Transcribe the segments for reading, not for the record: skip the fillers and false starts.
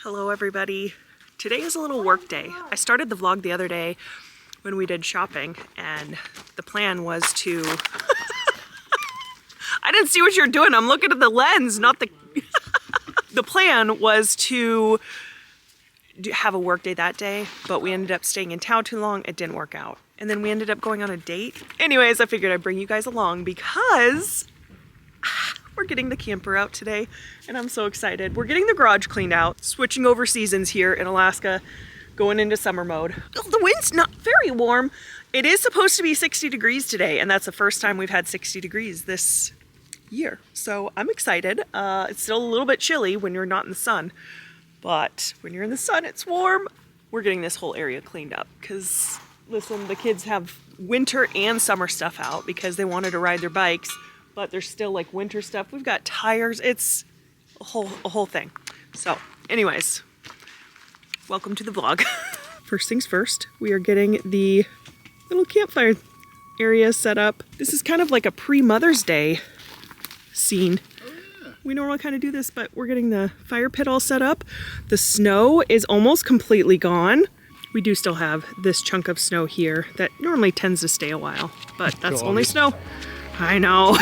Hello everybody. Today is a little work day. I started the vlog the other day when we did shopping and the plan was to... I didn't see what you're doing. I'm looking at the lens, not the... The plan was to have a work day that day, but we ended up staying in town too long. It didn't work out. And then we ended up going on a date. Anyways, I figured I'd bring you guys along because we're getting the camper out today and I'm so excited. We're getting the garage cleaned out, switching over seasons here in Alaska, going into summer mode. Oh, the wind's not very warm. It is supposed to be 60 degrees today, and that's the first time we've had 60 degrees this year. So I'm excited. It's still a little bit chilly when you're not in the sun, but when you're in the sun, it's warm. We're getting this whole area cleaned up because, listen, the kids have winter and summer stuff out because they wanted to ride their bikes, but there's still like winter stuff. We've got tires. It's a whole thing. So anyways, welcome to the vlog. First things first, we are getting the little campfire area set up. This is kind of like a pre-Mother's Day scene. We normally kind of do this, but we're getting the fire pit all set up. The snow is almost completely gone. We do still have this chunk of snow here that normally tends to stay a while, but that's only snow. I know.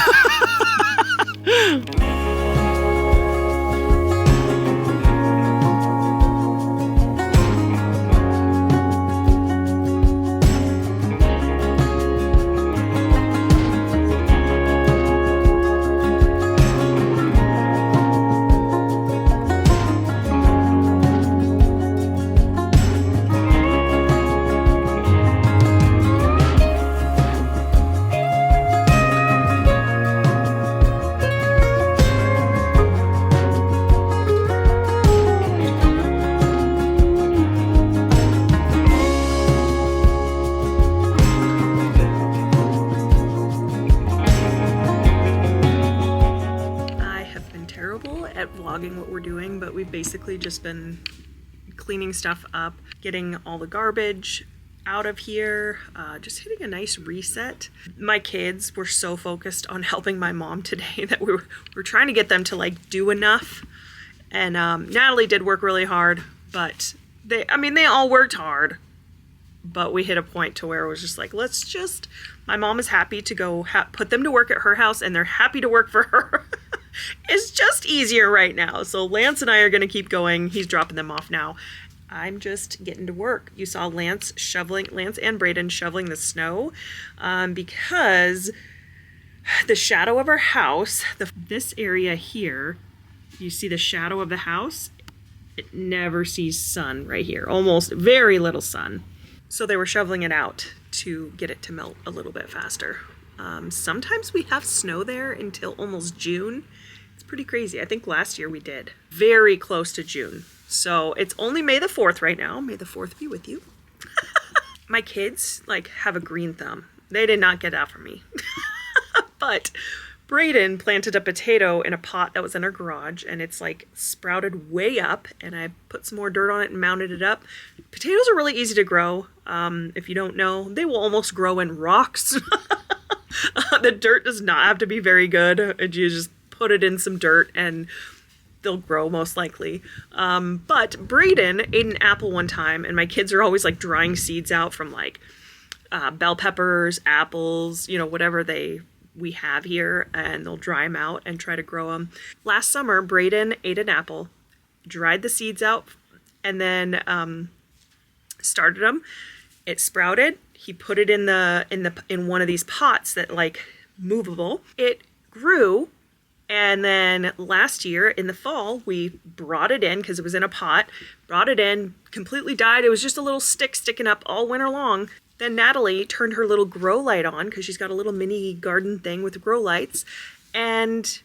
At vlogging what we're doing, but we've basically just been cleaning stuff up, getting all the garbage out of here, just hitting a nice reset. My kids were so focused on helping my mom today that we were trying to get them to like do enough, and Natalie did work really hard, but they all worked hard, but we hit a point to where it was just like, my mom is happy to go put them to work at her house and they're happy to work for her. It's just easier right now. So Lance and I are going to keep going. He's dropping them off now. I'm just getting to work. You saw Lance and Braden shoveling the snow because the shadow of our house, this area here, you see the shadow of the house? It never sees sun right here. Almost very little sun. So they were shoveling it out to get it to melt a little bit faster. Sometimes we have snow there until almost June. It's pretty crazy. I think last year we did. Very close to June. So it's only May the 4th right now. May the 4th be with you. My kids have a green thumb. They did not get that from me. But Braden planted a potato in a pot that was in our garage, and it's sprouted way up, and I put some more dirt on it and mounted it up. Potatoes are really easy to grow. If you don't know, they will almost grow in rocks. The dirt does not have to be very good. You just put it in some dirt and they'll grow most likely. But Braden ate an apple one time, and my kids are always drying seeds out from bell peppers, apples, whatever we have here, and they'll dry them out and try to grow them. Last summer, Braden ate an apple, dried the seeds out, and then started them. It sprouted. He put it in one of these pots that movable. It grew, and then last year in the fall we brought it in because it was in a pot. Brought it in, completely died. It was just a little stick sticking up all winter long. Then Natalie turned her little grow light on because she's got a little mini garden thing with grow lights, and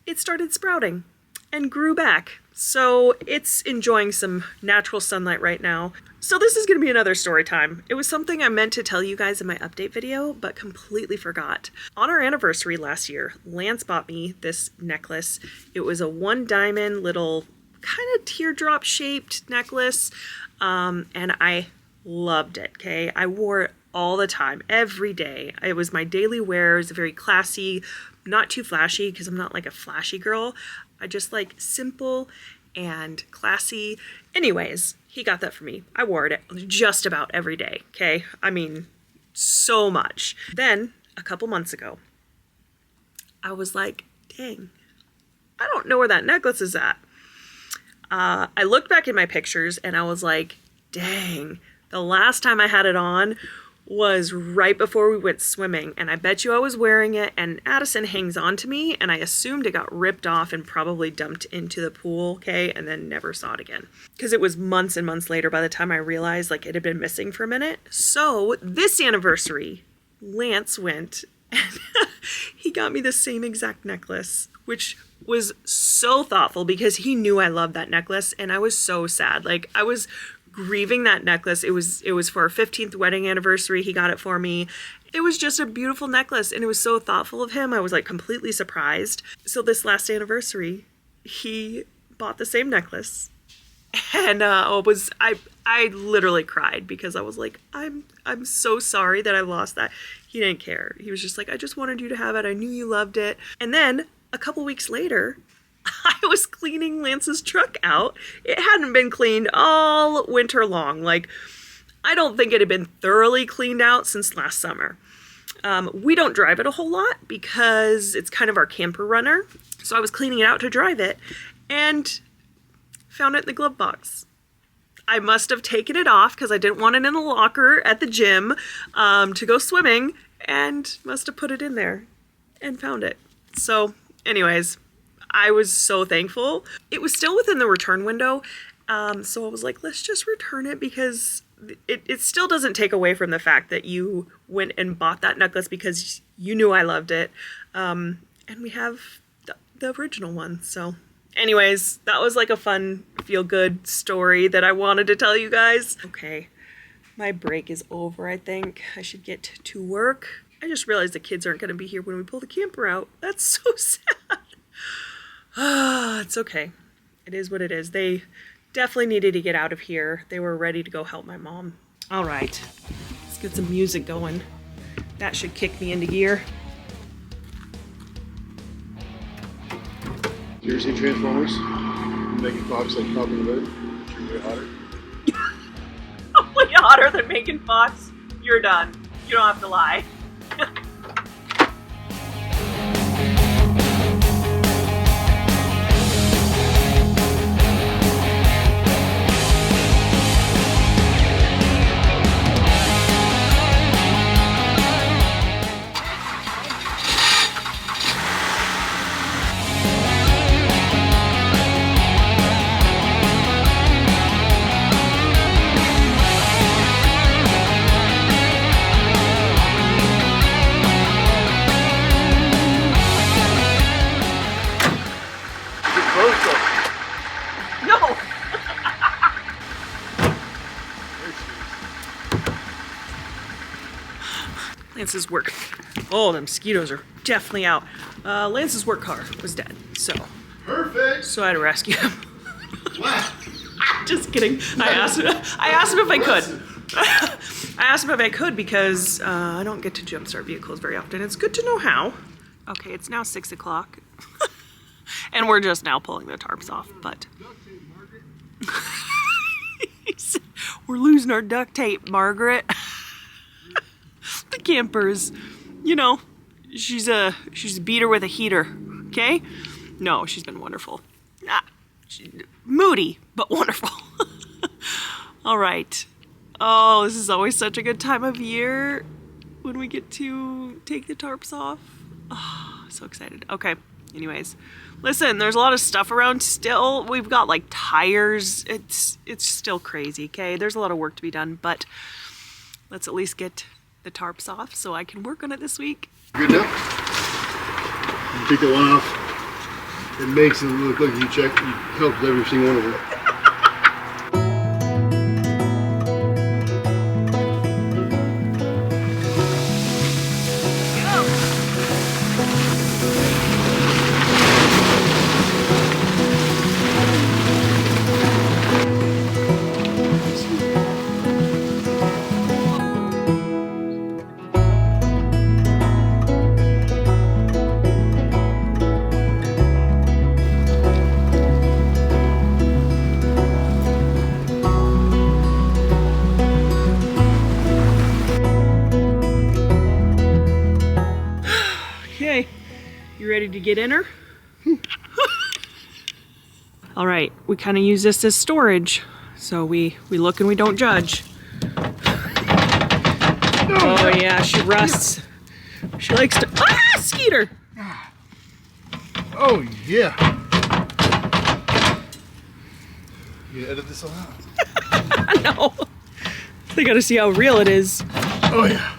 it started sprouting and grew back. So it's enjoying some natural sunlight right now. So this is going to be another story time. It was something I meant to tell you guys in my update video, but completely forgot. On our anniversary last year, Lance bought me this necklace. It was a 1 diamond little kind of teardrop shaped necklace. And I loved it. Okay. I wore it all the time, every day. It was my daily wear. It was very classy, not too flashy because I'm not a flashy girl. I just like simple and classy. Anyways, he got that for me. I wore it just about every day, okay? I mean, so much. Then, a couple months ago, I was like, dang, I don't know where that necklace is at. I looked back in my pictures and I was like, dang, the last time I had it on was right before we went swimming, and I bet you I was wearing it, and Addison hangs on to me, and I assumed it got ripped off and probably dumped into the pool, okay, and then never saw it again. Because it was months and months later by the time I realized like it had been missing for a minute. So this anniversary, Lance went and he got me the same exact necklace, which was so thoughtful because he knew I loved that necklace, and I was so sad. Like, I was grieving that necklace. It was for our 15th wedding anniversary. He got it for me. It was just a beautiful necklace, and it was so thoughtful of him. I was like completely surprised. So this last anniversary, he bought the same necklace, and I literally cried because I was like, I'm so sorry that I lost that. He didn't care. He was just like, I just wanted you to have it. I knew you loved it. And then a couple weeks later, I was cleaning Lance's truck out. It hadn't been cleaned all winter long. Like, I don't think it had been thoroughly cleaned out since last summer. We don't drive it a whole lot because it's kind of our camper runner. So I was cleaning it out to drive it and found it in the glove box. I must have taken it off because I didn't want it in the locker at the gym to go swimming, and must have put it in there and found it. So anyways, I was so thankful. It was still within the return window. So I was like, let's just return it because it still doesn't take away from the fact that you went and bought that necklace because you knew I loved it. And we have the original one. So anyways, that was like a fun, feel-good story that I wanted to tell you guys. Okay, my break is over, I think. I should get to work. I just realized the kids aren't going to be here when we pull the camper out. That's so sad. It's okay. It is what it is. They definitely needed to get out of here. They were ready to go help my mom. All right, let's get some music going. That should kick me into gear. Did you ever see Transformers? Megan Fox like popping the bed? She's way hotter. Way hotter than Megan Fox. You're done. You don't have to lie. No! Lance's work. Oh, the mosquitoes are definitely out. Lance's work car was dead, so. Perfect! So I had to rescue him. What? Just kidding. I asked him if I could. I asked him if I could because I don't get to jumpstart vehicles very often. It's good to know how. Okay, it's now 6 o'clock. And we're just now pulling the tarps off, but we're losing our duct tape, Margaret. The campers, you know, she's a beater with a heater, okay? No, she's been wonderful. Moody, but wonderful. All right. Oh, this is always such a good time of year when we get to take the tarps off. Oh, so excited. Okay. Anyways, listen, there's a lot of stuff around still. We've got like tires. It's still crazy, okay? There's a lot of work to be done, but let's at least get the tarps off so I can work on it this week. Good enough? You take the one off. It makes it look like you checked. You helped every single one of them. ready to get in her? All right, we kind of use this as storage. So we look and we don't judge. Oh yeah, she rusts. She likes to, Skeeter! Oh yeah. You edit this all out? No. They gotta see how real it is. Oh yeah.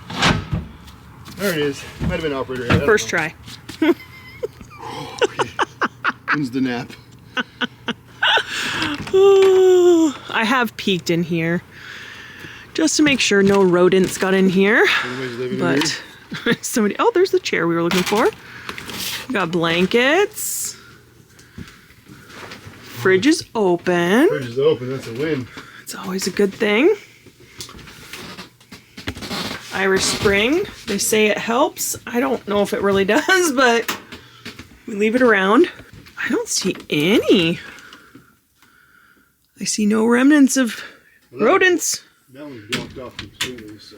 There it is. Might have been operator. First try. When's the nap? I have peeked in here just to make sure no rodents got in here. Anybody's living in But here? somebody, oh, there's the chair we were looking for. We got blankets. Fridge is open. Fridge is open, that's a win. It's always a good thing. Irish Spring, they say it helps. I don't know if it really does, but we leave it around. I don't see any. I see no remnants of rodents. That one's blocked off completely, so.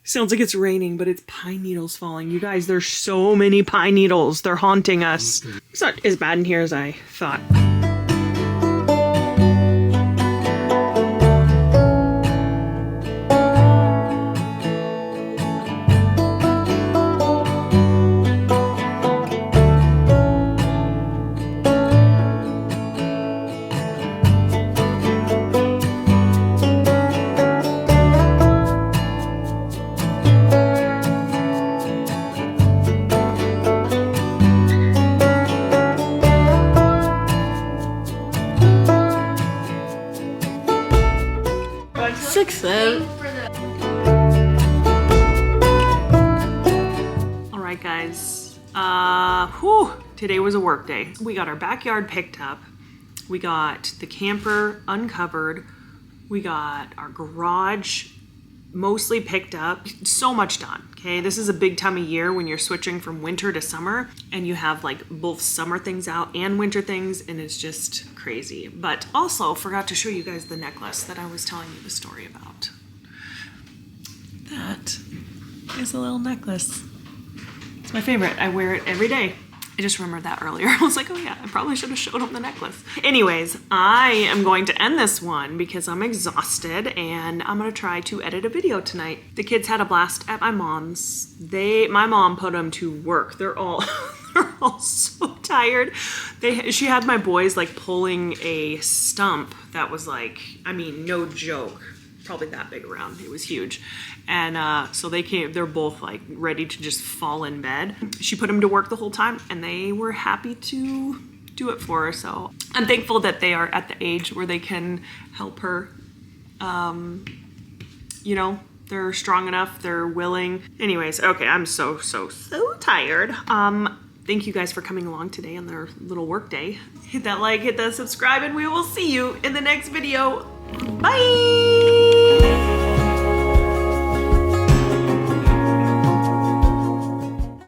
Sounds like it's raining, but it's pine needles falling. You guys, there's so many pine needles. They're haunting us. It's not as bad in here as I thought. All right, guys. Today was a work day. We got our backyard picked up. We got the camper uncovered. We got our garage mostly picked up. So much done, okay? This is a big time of year when you're switching from winter to summer and you have like both summer things out and winter things, and it's just crazy. But also forgot to show you guys the necklace that I was telling you the story about. That is a little necklace. It's my favorite. I wear it every day. I just remembered that earlier. I was like, oh yeah, I probably should have showed them the necklace. Anyways, I am going to end this one because I'm exhausted and I'm gonna try to edit a video tonight. The kids had a blast at my mom's. My mom put them to work. They're all so tired. She had my boys like pulling a stump that was like, I mean, no joke, probably that big around. It was huge. And so they're both like ready to just fall in bed. She put them to work the whole time and they were happy to do it for her. So I'm thankful that they are at the age where they can help her. You know, they're strong enough, they're willing. Anyways, okay, I'm so tired. Thank you guys for coming along today on their little work day. Hit that like, hit that subscribe, and we will see you in the next video. Bye!